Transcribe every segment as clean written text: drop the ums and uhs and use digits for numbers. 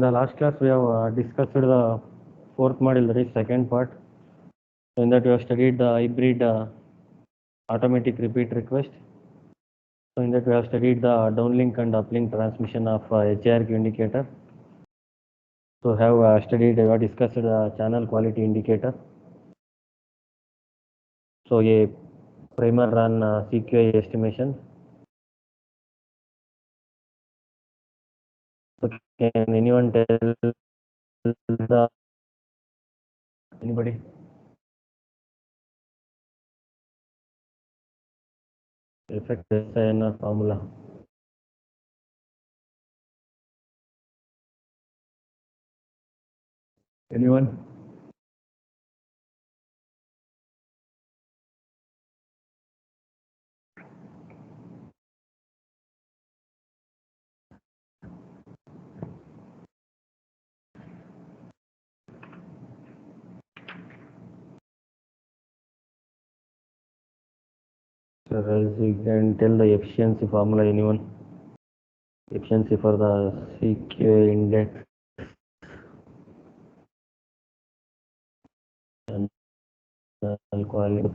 in the last class, we have discussed the fourth module, that is second part. So in that, we have studied the hybrid automatic repeat request. So in that, we have studied the downlink and uplink transmission of HIRQ indicator. So have studied, we have discussed the channel quality indicator. So a primer run CQI estimation. So can anyone tell the anybody? Effect SINR formula. Anyone? So else you can tell the efficiency formula, anyone? Efficiency for the CQA index and quality.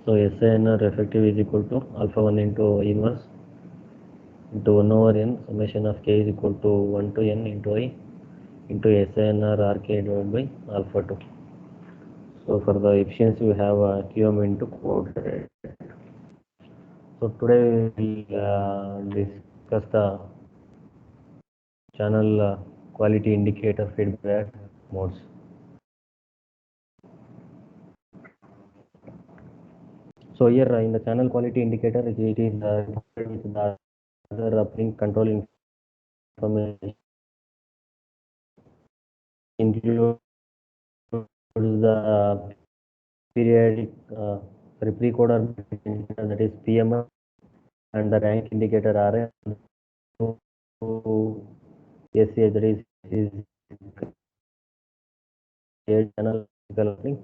So SINR effective is equal to alpha 1 into inverse into 1 over n summation of k is equal to 1 to n into I into SINR RK divided by alpha 2. So for the efficiency we have QM into code rate. So today we will discuss the channel quality indicator feedback modes. So here in the channel quality indicator, it is with the other uplink control information includes the periodic precoder that is PMR and the rank indicator RA to SCH that is channel uplink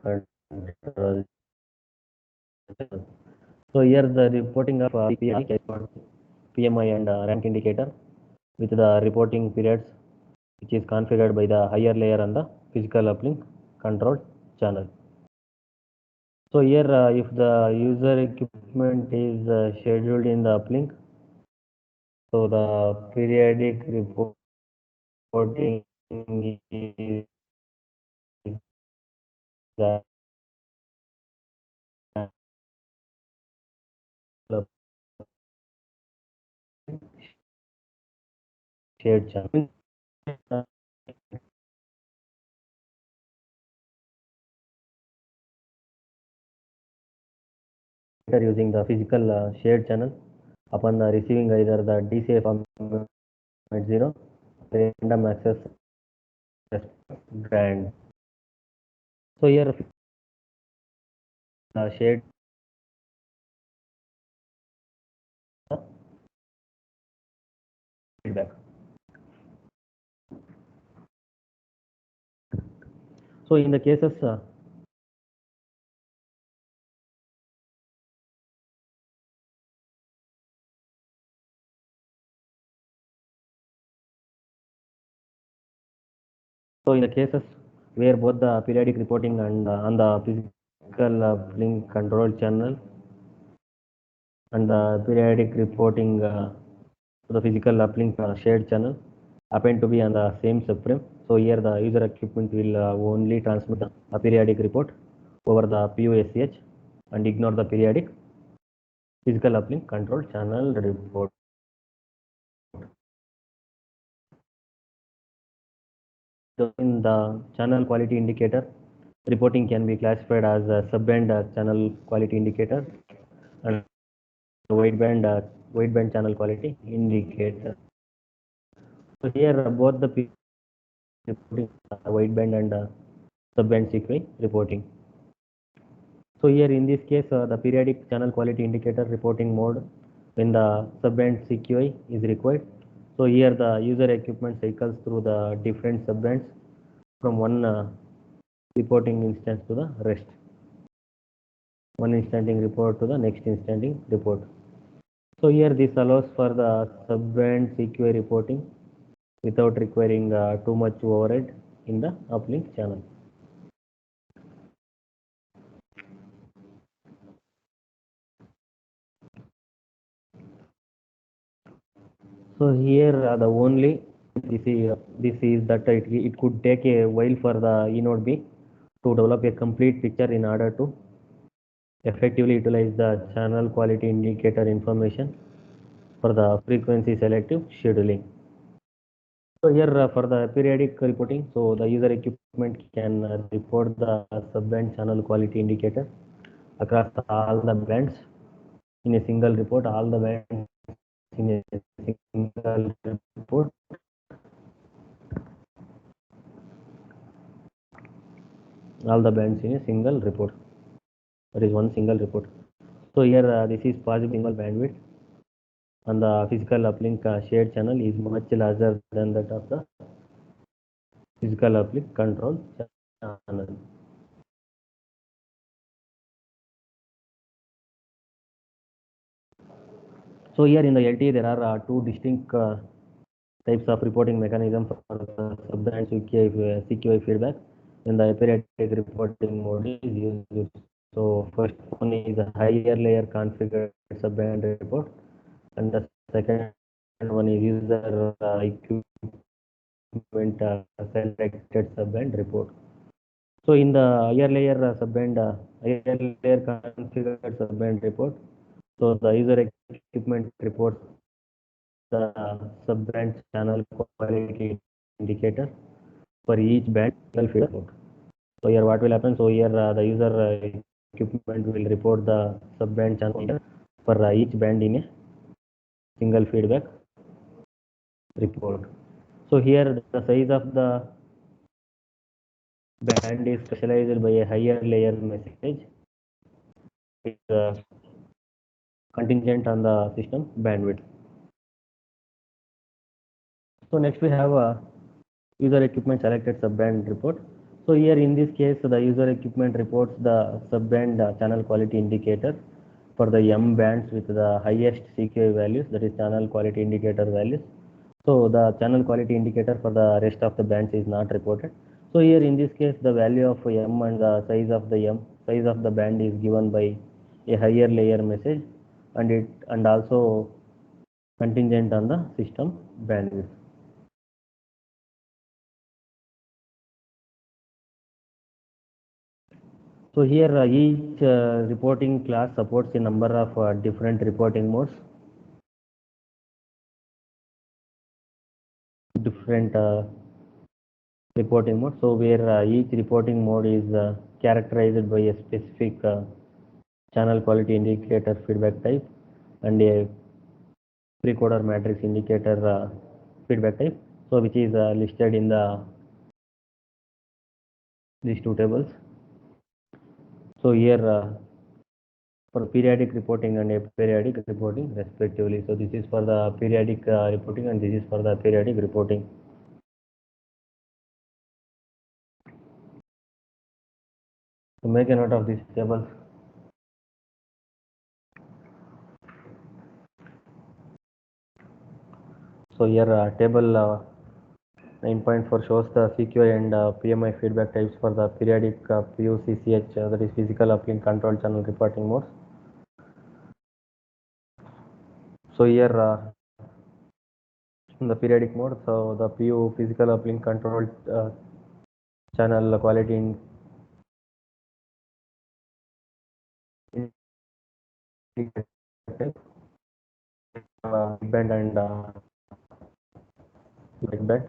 control. So here the reporting of PMI and rank indicator with the reporting periods which is configured by the higher layer on the physical uplink control channel. So here if the user equipment is scheduled in the uplink, so the periodic reporting is the shared channel. Using the physical shared channel upon receiving either the DCA format 0 random access brand. So here the shared feedback. So in the cases where both the periodic reporting and on the physical link control channel and the periodic reporting to the physical uplink shared channel happen to be on the same subframe. So here the user equipment will only transmit a periodic report over the PUSCH and ignore the periodic physical uplink control channel report. So in the channel quality indicator, reporting can be classified as a subband channel quality indicator and wideband channel quality indicator. So here both the reporting wideband and subband CQI reporting. So here in this case, the periodic channel quality indicator reporting mode when the subband CQI is required. So here the user equipment cycles through the different subbands from one reporting instance to the rest. One instanting report to the next instanting report. So here this allows for the subband CQI reporting without requiring too much overhead in the uplink channel. So here the only this is that it could take a while for the eNode B to develop a complete picture in order to effectively utilize the channel quality indicator information for the frequency selective scheduling. So here for the periodic reporting, so the user equipment can report the subband channel quality indicator across all the bands in a single report, all the bands in a single report, all the bands in a single report. That is one single report. So here this is possible single bandwidth on the physical uplink shared channel is much larger than that of the physical uplink control channel. So here in the LTE there are two distinct types of reporting mechanism for the subband CQI feedback when the periodic reporting mode is used. So first one is a higher layer configured subband report, and the second one is user equipment selected subband report. So in the higher layer higher layer configured subband report, so the user equipment reports the subband channel quality indicator for each band feedback. So here what will happen? So here the user equipment will report the subband channel for each band in a single feedback report. So here the size of the band is specialized by a higher layer message is contingent on the system bandwidth. So next we have a user equipment selected subband report. So here in this case the user equipment reports the subband channel quality indicator for the M bands with the highest CQI values, that is channel quality indicator values. So the channel quality indicator for the rest of the bands is not reported. So here in this case the value of M and the size of the band is given by a higher layer message, and also contingent on the system bandwidth. So here each reporting class supports a number of different reporting modes, different reporting mode. So where each reporting mode is characterized by a specific channel quality indicator feedback type and a precoder matrix indicator feedback type. So which is listed in these two tables. So here for periodic reporting and aperiodic reporting respectively. So this is for the periodic reporting and this is for the periodic reporting. So make a note of these tables. So here table 9.4 shows the CQI and PMI feedback types for the periodic PUCCH, that is physical uplink control channel reporting modes. So here in the periodic mode, so the PU physical uplink control channel quality band and band.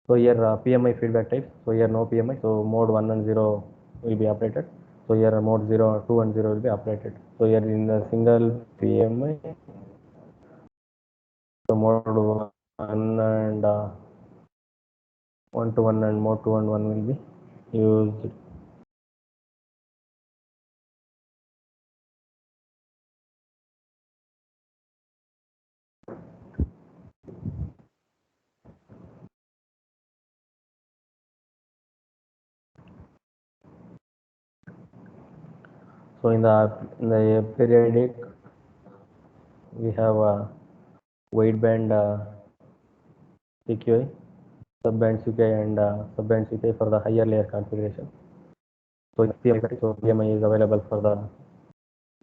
So here PMI feedback types. So here no PMI. So mode 1 and 0 will be operated. So here mode 0, 2 and 0 will be operated. So here in the single PMI, so mode 1 and 1 to 1 and mode 2 and 1 will be used. So in the periodic, we have a wideband CQI, subband CQI, and subband CQI for the higher layer configuration. So PMI is available for the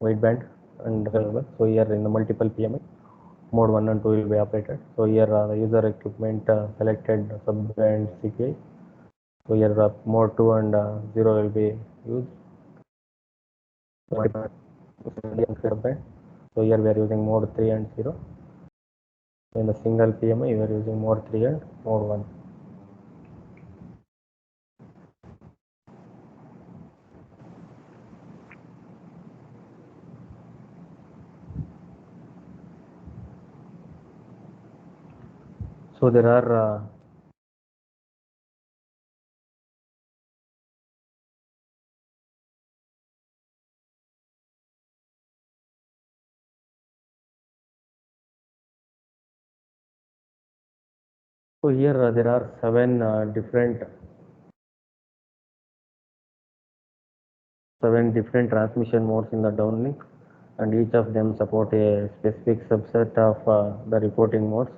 wideband and available. So here in the multiple PMI, mode 1 and 2 will be operated. So here the user equipment selected subband CQI. So here mode 2 and 0 will be used. So here we are using mode 3 and 0. So in the single PMI, we are using mode 3 and mode 1. So there are so here there are 7 different transmission modes in the downlink, and each of them support a specific subset of the reporting modes.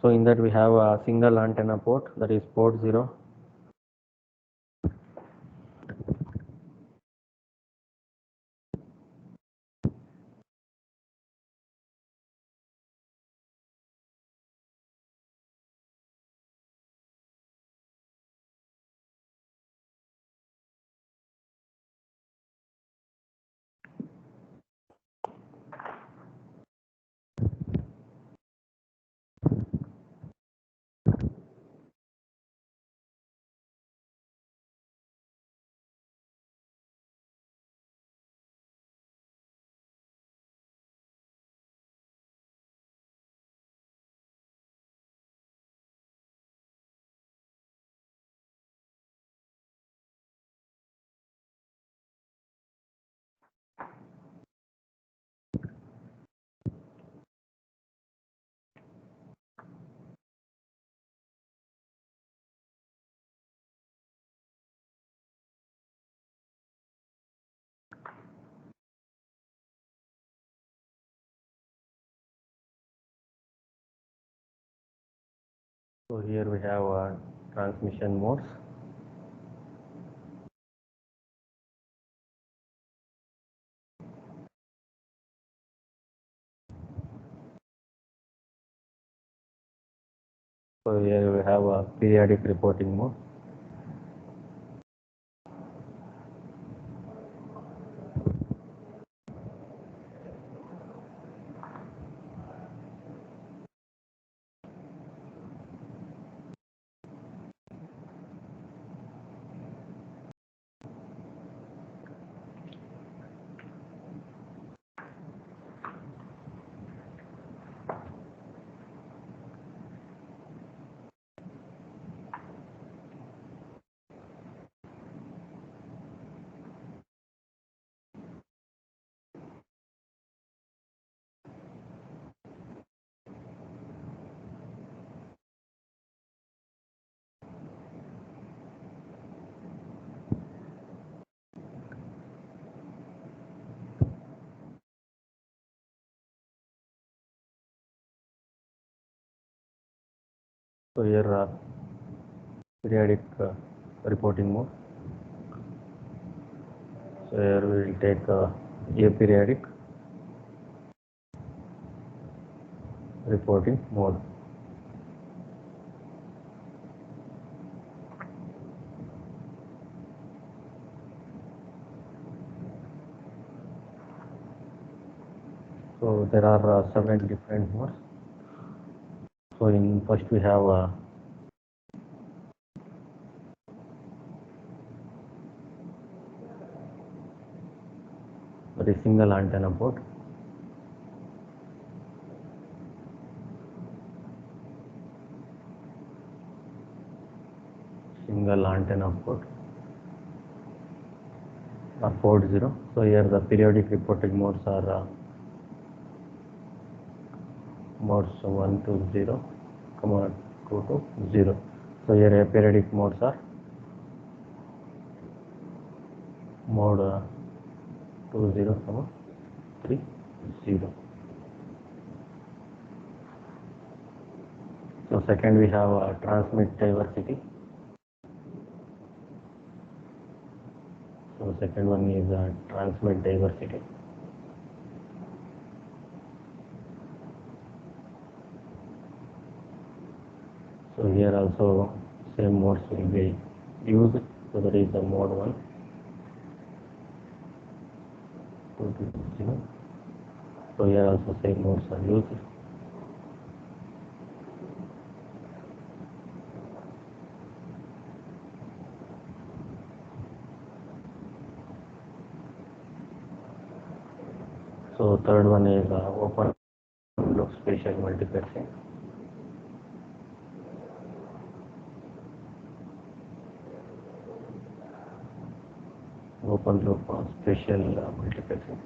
So in that we have a single antenna port, that is port 0. So here we have transmission modes. So here we have a periodic reporting mode. So here periodic reporting mode. So here we will take aperiodic reporting mode. So there are 7 different modes. So in first we have the single antenna port. Single antenna port or port 0. So here the periodic reporting modes are modes 1 to 0, 2 to 0. So here periodic modes are mode 20, 30. So second we have transmit diversity. So second one is transmit diversity. So here also same modes will be used. So that is the mode 1. 2 So here also same modes are used. So third one is open loop spatial multiplexing. Open loop spatial multiplexing.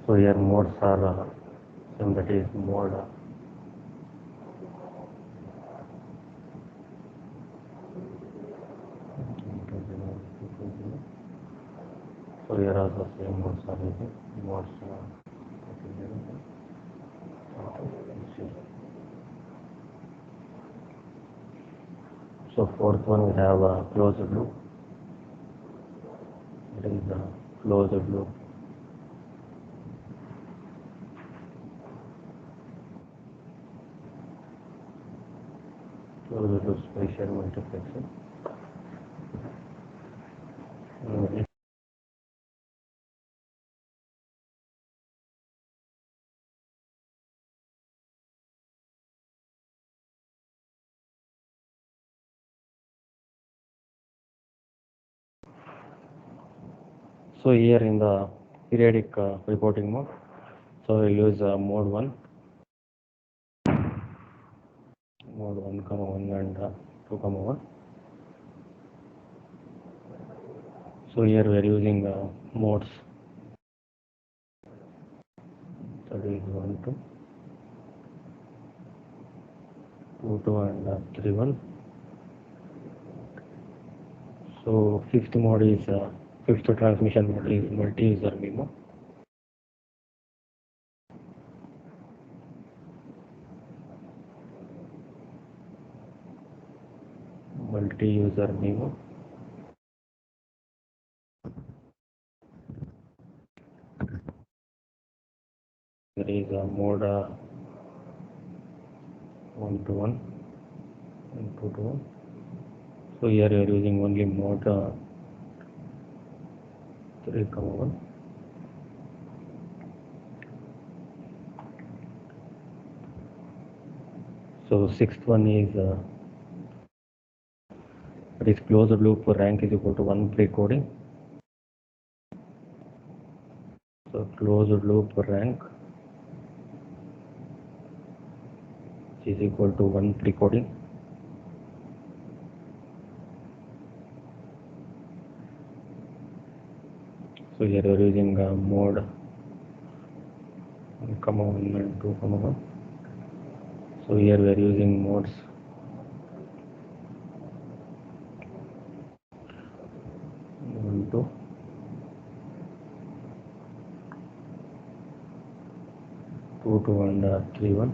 So here modes are same, that is mode so here also same modes are using modes so fourth one we have closed loop. It is closed loop. Closed loop spatial multiplexing. So here in the periodic reporting mode, so we'll use mode 1, mode 1, and 2, 1. So here we are using modes, that is 1, 2, and 3, 1. So fifth mode is fifth transmission mode is multi-user MIMO. Multi-user MIMO. There is mode 1 to 1 and 2 to 1. So here we are using only mode 3, 1. So sixth one is that is closed loop rank is equal to 1 precoding. So closed loop rank is equal to 1 precoding. So here we are using mode 1, 1 and 2, 1. So here we are using modes 1, 2, 2, and 3, 1.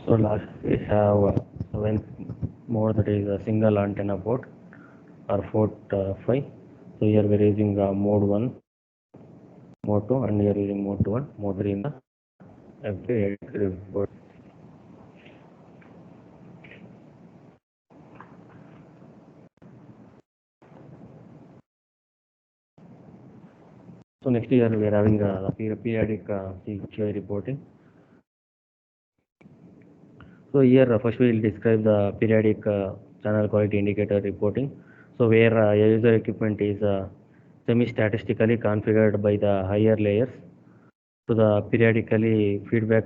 So last we have seventh mode, that is a single antenna port or port 5. So here we are using mode 1, mode 2, and here using mode 1, mode 3 in the FD8 report. So next year we are having periodic CQI reporting. So here first we will describe the periodic channel quality indicator reporting. So where a user equipment is semi-statistically configured by the higher layers to the periodically feedback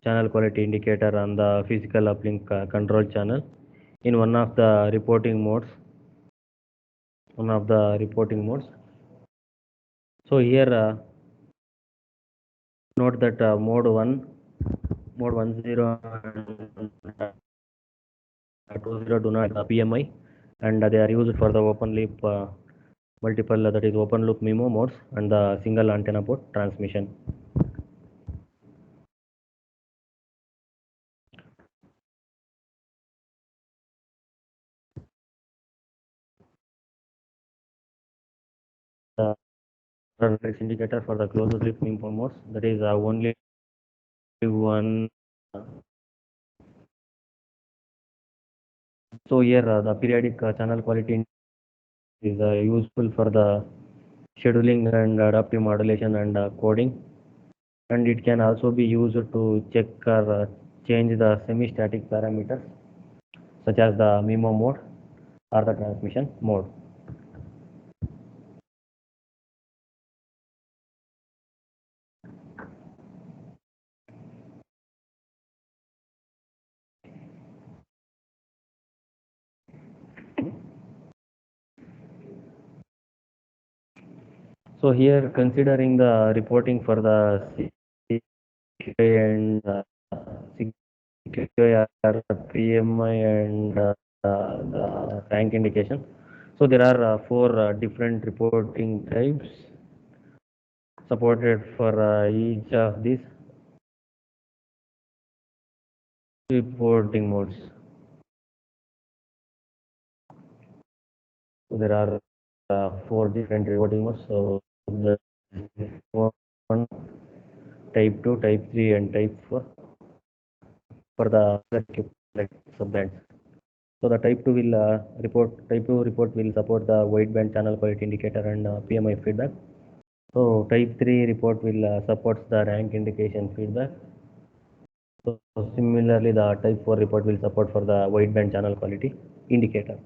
channel quality indicator on the physical uplink control channel in one of the reporting modes. So here Note that mode 10 and 20 do not PMI, and they are used for the open loop multiple that is open loop MIMO modes and the single antenna port transmission. The reference indicator for the closed loop MIMO modes, that is only one. So here the periodic channel quality is useful for the scheduling and adaptive modulation and coding, and it can also be used to check or change the semi-static parameters such as the MIMO mode or the transmission mode. So here, considering the reporting for the CQI and CQI PMI and the rank indication. So there are four different reporting types supported for each of these reporting modes. So there are four different reporting modes. So the one, type 2, type 3, and type 4 for the like subbands. So the type 2 will type 2 report will support the wideband channel quality indicator and PMI feedback. So type 3 report will supports the rank indication feedback. So similarly, the type 4 report will support for the wideband channel quality indicator.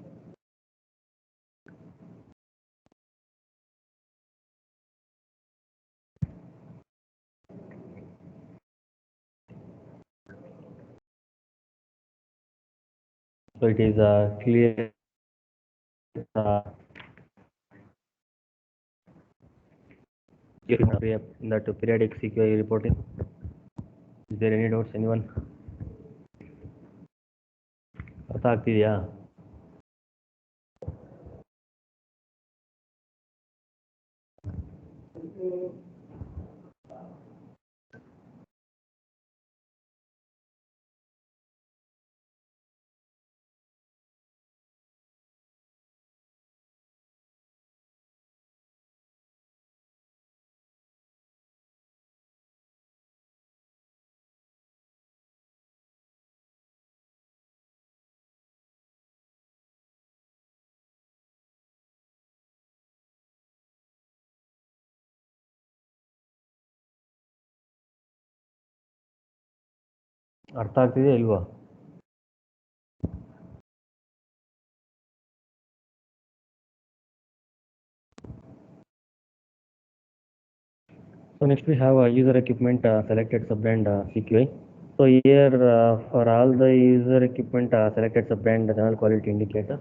So it is clear in that periodic CQI reporting. Is there any doubts, anyone? ಅರ್ಥ ಆಗ್ತಿದೆಯಾ? ಅರ್ಥ ಆಗ್ತಿದೆಯಾ ಇಲ್ವಾ? So next we have user equipment selected subband CQI. So here for all the user equipment selected subband channel quality indicator.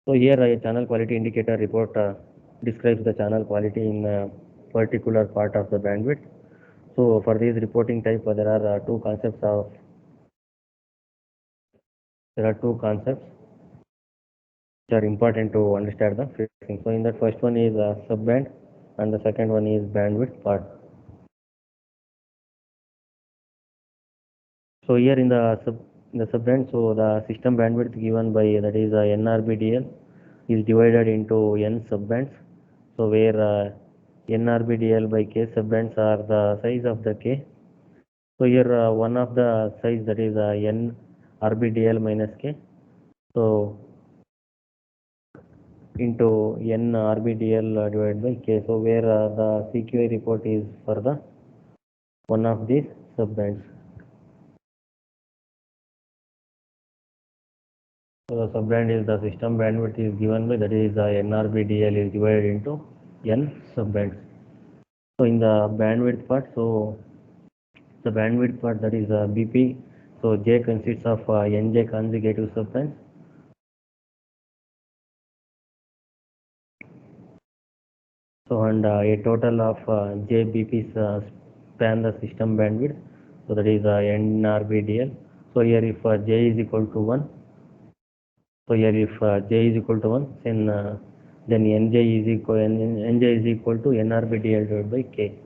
So here a channel quality indicator report describes the channel quality in a particular part of the bandwidth. So for these reporting type there are two concepts which are important to understand the fixing. So in that first one is subband and the second one is bandwidth part. So here in the subband, so the system bandwidth given by that is NRBDL is divided into n subbands. So where NRBDL by K subbands are the size of the K. So here one of the size that is NRBDL minus K. So into NRBDL divided by K. So where the CQI report is for the one of these subbands. So the subband is the system bandwidth is given by that is NRBDL is divided into n subbands. So in the bandwidth part, so the bandwidth part that is BP. So J consists of NJ conjugative subbands. So and a total of J BPs span the system bandwidth. So that is NRBDL. So here if J is equal to 1, so here if J is equal to 1, then Nj is equal to NRBDL divided by K.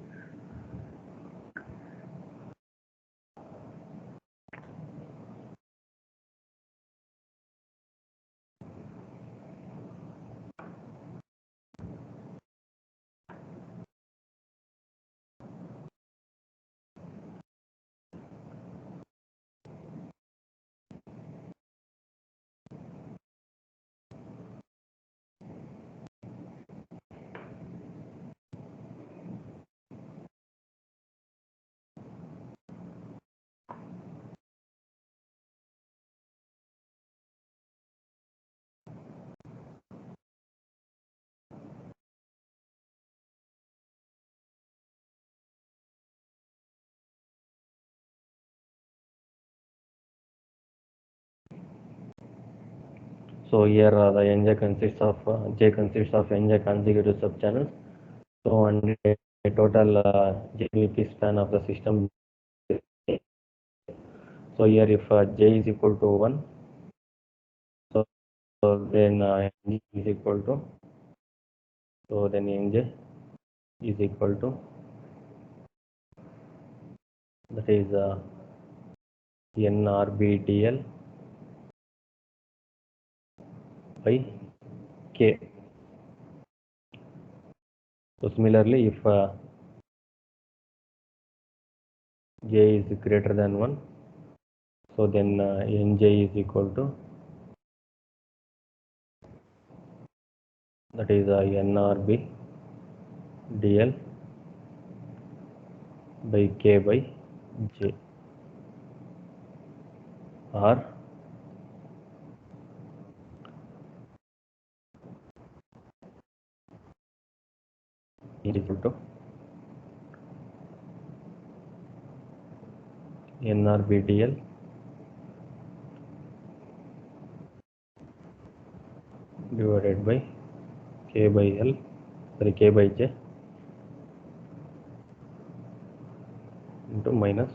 So here the Nj consists of J consists of Nj consecutive subchannels. So and a total JVP span of the system. So here if J is equal to 1, so then Nj is equal to, so then Nj is equal to, that is NRBDL by K. So similarly, if J is greater than 1, so then Nj is equal to, that is NRB dl by K by J, or is equal to NRB dl divided by K by L, sorry, K by J into minus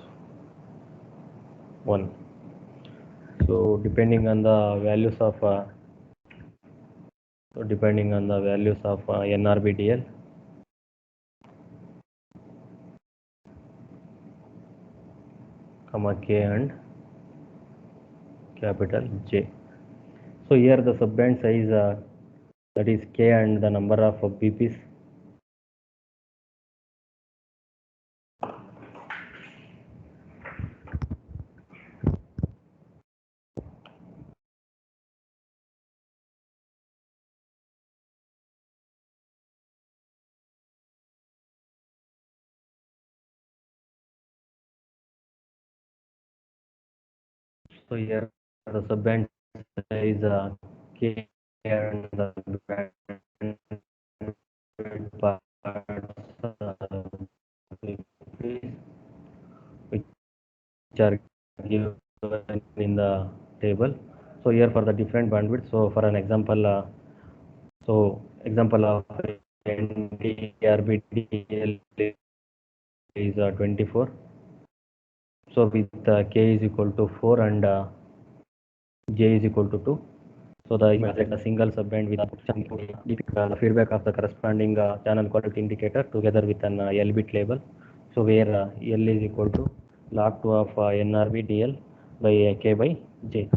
1. So depending on the values of NRBDL, comma K and capital J. So here the subband size, that is K and the number of BPs. So here the subband size K and the band parts which are given in the table. So here for the different bandwidth. So for an example, example of NDRBDL is 24. So with K is equal to 4 and J is equal to 2. So the select a single subband with the feedback of the corresponding channel quality indicator together with an L bit label. So where L is equal to log 2 of NRB DL by K by J.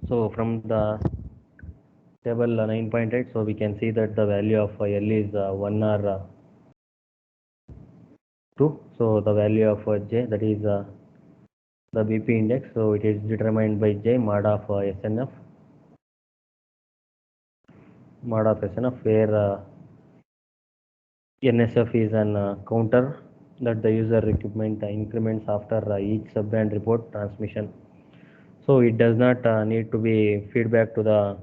So from the table 9.8, so we can see that the value of L is 1 or 2. So the value of J, that is the BP index, so it is determined by J mod of SNF, where NSF is an counter that the user equipment increments after each subband report transmission. So it does not need to be feedback to the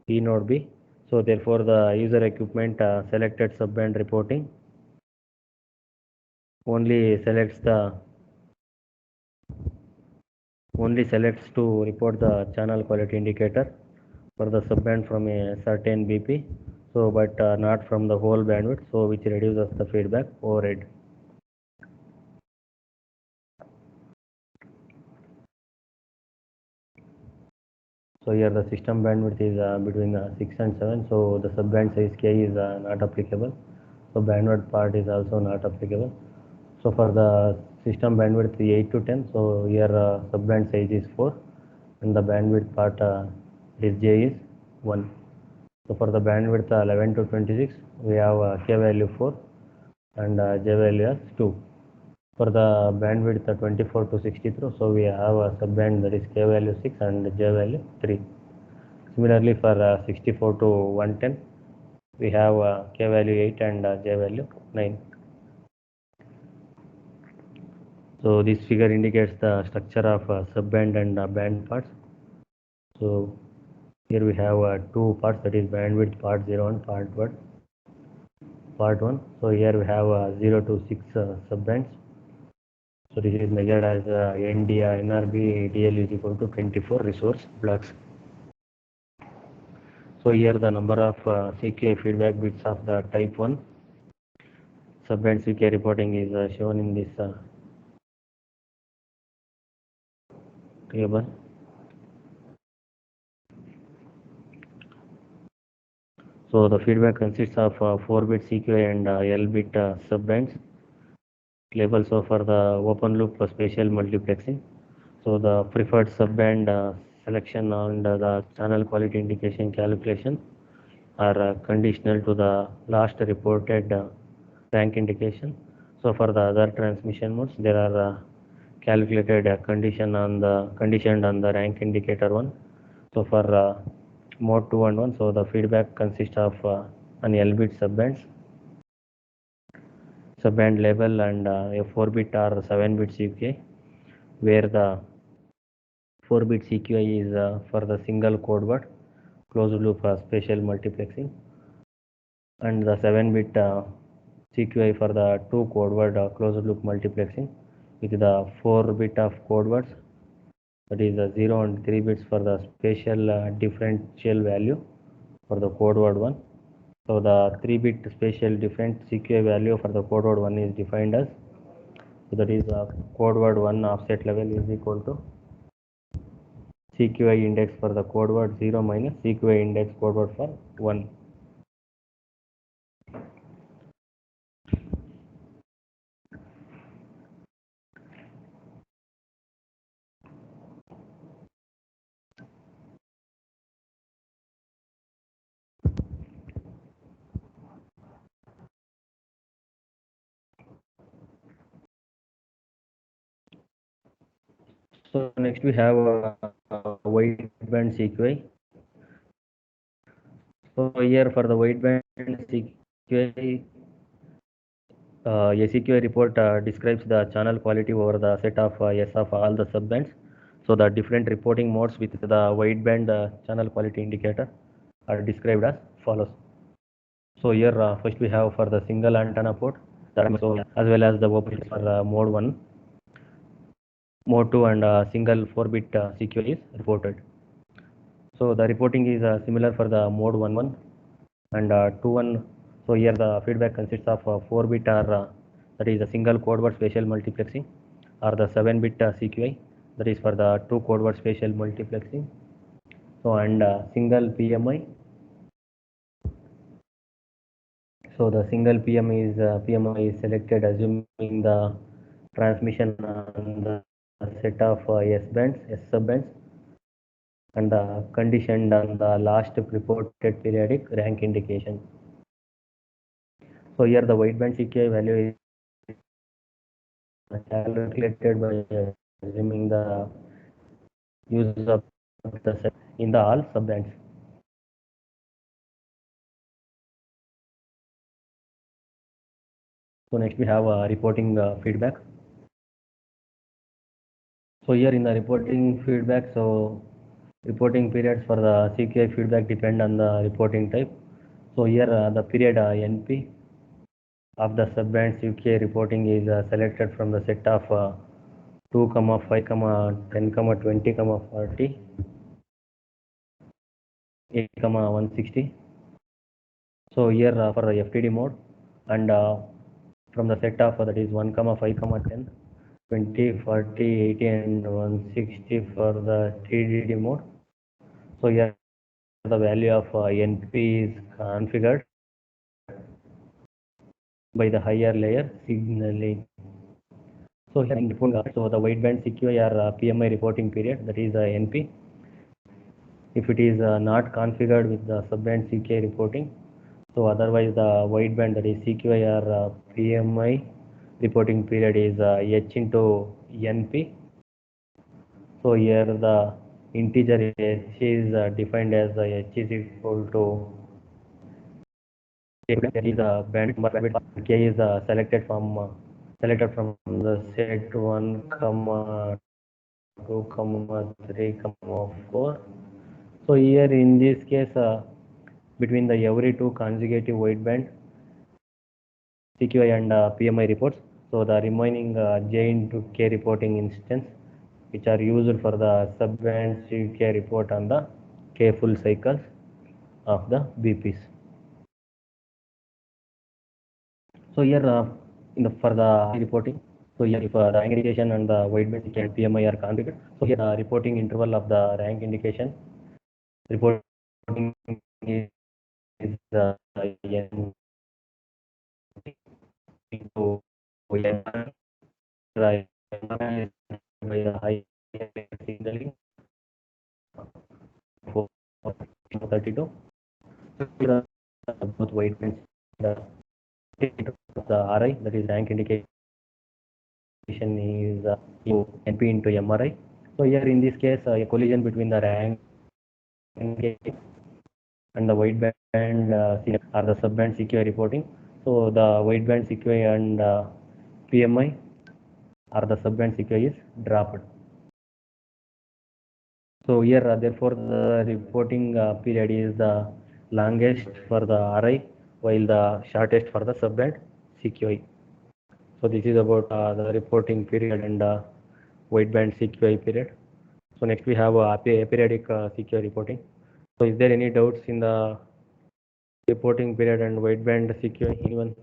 E node B. So therefore the user equipment selected subband reporting only selects to report the channel quality indicator for the subband from a certain BP, so but not from the whole bandwidth, so which reduces the feedback overhead. So here the system bandwidth is between 6 and 7, so the subband size k is not applicable. So bandwidth part is also not applicable. So for the system bandwidth 8 to 10, so here subband size is 4 and the bandwidth part is j is 1. So for the bandwidth 11 to 26, we have k value 4 and j value as 2. For the bandwidth 24 to 63, so we have a subband that is k value 6 and j value 3. Similarly, for 64 to 110, we have k value 8 and j value 9. So this figure indicates the structure of subband and band parts. So here we have two parts, that is bandwidth part 0 and part 1. So here we have 0 to 6 subbands. So this is measured as NRB DL is equal to 24 resource blocks. So here the number of CQA feedback bits of the type 1 subband CQA reporting is shown in this table. So the feedback consists of 4-bit CQA and L-bit subbands. Labels for the open loop spatial multiplexing. So the preferred subband selection and the channel quality indication calculation are conditional to the last reported rank indication. So for the other transmission modes, there are calculated conditioned on the rank indicator 1. So for mode 2 and 1, so the feedback consists of an L-bit subband label and a 4-bit or 7-bit CQA, where the 4-bit CQA is for the single code word closed loop spatial multiplexing, and the 7-bit CQA for the 2 code word closed loop multiplexing with the 4-bit of code words, that is 0 and 3 bits for the spatial differential value for the code word 1. So the 3-bit spatial different CQA value for the code word 1 is defined as, so that is code word 1 offset level is equal to CQI index for the code word 0 minus CQI index code word for 1. So next we have wideband CQI. So here for the wideband CQI, a CQI report describes the channel quality over the set of S of all the subbands. So the different reporting modes with the wideband channel quality indicator are described as follows. So here first we have for the single antenna port, as well as the open for mode 1, mode 2 and single 4-bit CQA is reported. So the reporting is similar for the mode 1 and 2 1. So here the feedback consists of 4-bit or that is a single code word spatial multiplexing, or the 7-bit CQI, that is for the 2 code word spatial multiplexing. So and single PMI. So the single PMI is selected assuming the transmission on the set of S subbands, and the conditioned on the last reported periodic rank indication. So here the wideband CQI value is calculated by assuming the use of the set in the all subbands. So next we have reporting feedback. So here in the reporting feedback, so reporting periods for the CQI feedback depend on the reporting type. So here the period NP of the subband CQI reporting is selected from the set of 2, 5, 10, 20, 40, 8, 160. So here for the FTD mode, and from the set of that is 1, 5, 10, 20, 40, 80 and 160 for the TDD mode. So here the value of NP is configured by the higher layer signaling. So here in so the wideband CQI or PMI reporting period, that is NP. If it is not configured with the subband CQI reporting, so otherwise the wideband, that is CQI or PMI reporting period, is H into NP. So here the integer H is defined as H is equal to that is a band number, K is selected from the set 1, 2, 3, 4. So here in this case, between the every two consecutive wideband CQI and PMI reports, so the remaining J into K reporting instance, which are used for the subband CQI report on the K full cycles of the BPs. So here for the reporting, so here if the rank indication and the wideband CQI PMI are configured, so here the reporting interval of the rank indication reporting is N into N by the high signaling for 32. So both widebands the RI, that is rank indication, is NP into MRI. So here in this case, a collision between the rank and the wideband or the subband CQI reporting. So the wideband CQI and PMI or the subband CQI is dropped. So here therefore the reporting period is the longest for the RI while the shortest for the subband CQI. So this is about the reporting period and wideband CQI period. So next we have aperiodic CQI reporting. So is there any doubts in the reporting period and wideband CQI? Anyone?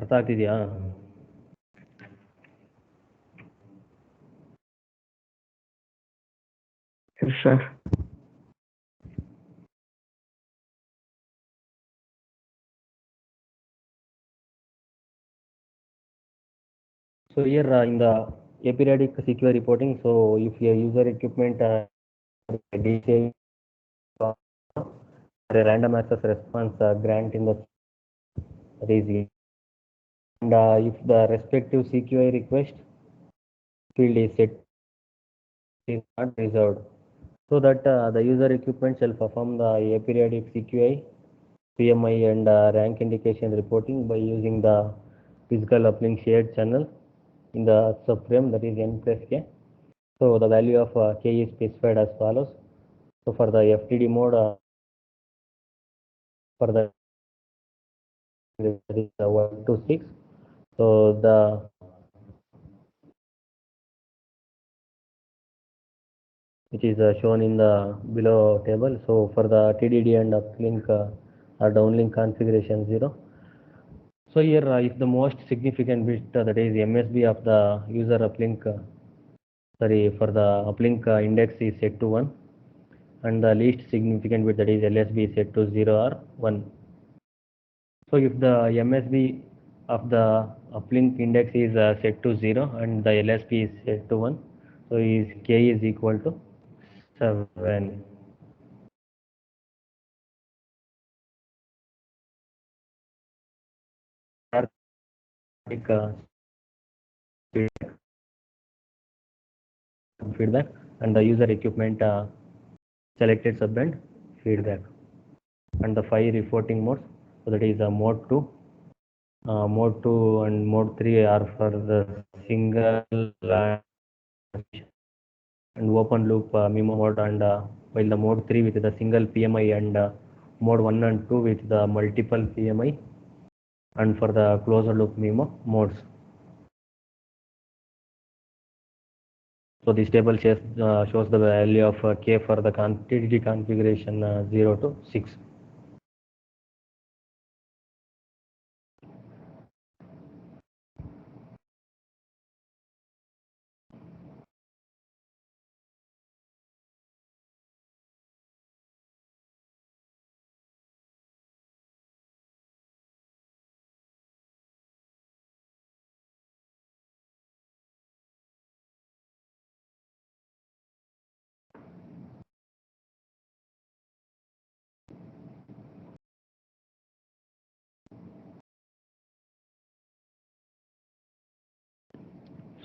ಅರ್ಥ ಆಗ್ತಿದೆಯಾ? Yes, sir. So here in the aperiodic CQI reporting, so if your user equipment DCI a random access response grant in the easy, and if the respective CQI request field is set is not reserved, so that the user equipment shall perform the aperiodic CQI, PMI and rank indication reporting by using the physical uplink shared channel in the subframe, that is N plus K. So the value of K is specified as follows. So for the FTD mode, for the 1 to 6, so the which is shown in the below table. So for the TDD and uplink or downlink configuration 0. So here if the most significant bit, that is MSB of the user uplink, for the uplink index is set to 1, and the least significant bit, that is LSB, is set to 0 or 1. So if the MSB of the uplink index is set to 0 and the LSB is set to 1, so is K is equal to 7. Feedback and the user equipment selected subband feedback, and the 5 reporting modes. So that is mode 2. Mode 2 and mode 3 are for the single and open loop MIMO mode, and while the mode 3 with the single PMI, and mode 1 and 2 with the multiple PMI, and for the closed loop MIMO modes. So this table shows the value of K for the TDD configuration 0 to 6.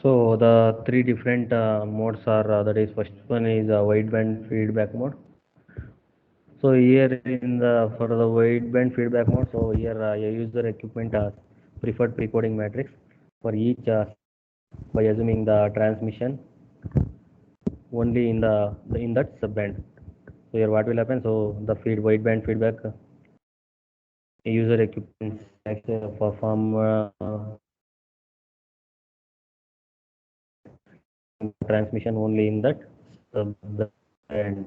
So the three different modes are that is first one is wideband feedback mode. So here in the for the wideband feedback mode, so here a user equipment preferred pre-coding matrix for each by assuming the transmission only in in that subband. So here what will happen? So the wideband feedback user equipment perform transmission only in that subband.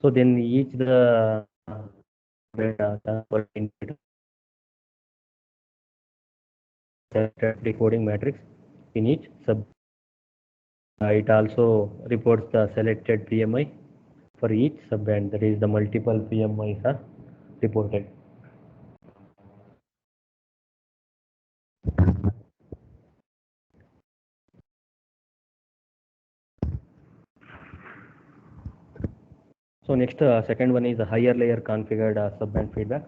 So then each the decoding matrix in each sub. It also reports the selected PMI for each subband. That is the multiple PMIs are reported. So next second one is a higher layer configured subband feedback.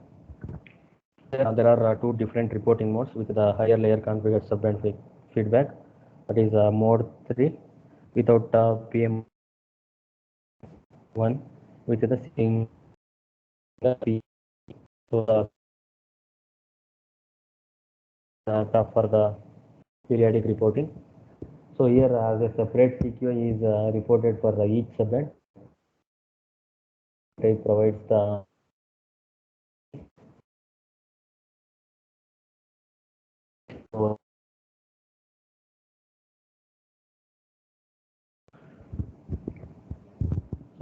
There are two different reporting modes with the higher layer configured subband feedback. That is mode 3 without PM1 with the single P. So for the periodic reporting. So here the separate CQI is reported for each subband. It provides the so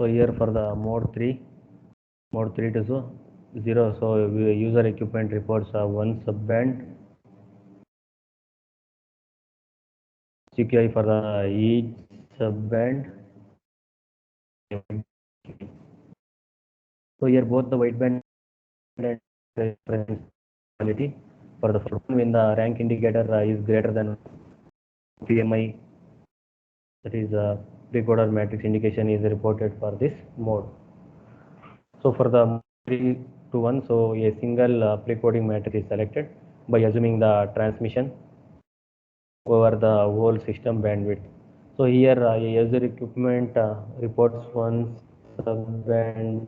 here for the mode 3 to 0. So user equipment reports one subband CQI for the each subband. So here both the wideband and reference quality for the first one when the rank indicator is greater than PMI, that is precoder matrix indication is reported for this mode. So for the 3 to 1, so a single precoding matrix is selected by assuming the transmission over the whole system bandwidth. So here a user equipment reports one subband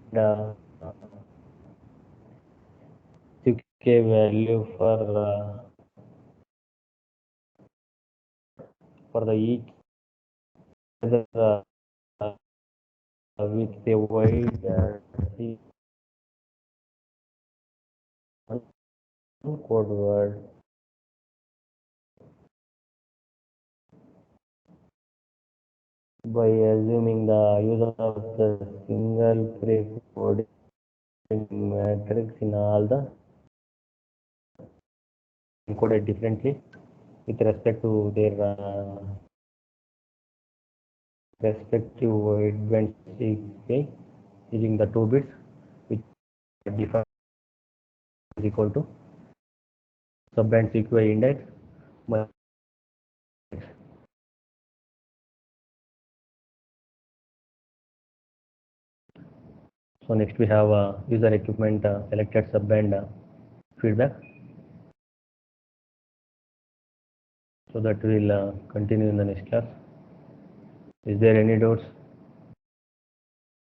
CK value for the each uh, with a wide code word by assuming the use of the single pre-coding matrix in all the encoded differently with respect to their respective wideband CK using the 2 bits which defined is equal to subband CQI index. So next we have user equipment selected subband feedback. So that will continue in the next class. Is there any doubts?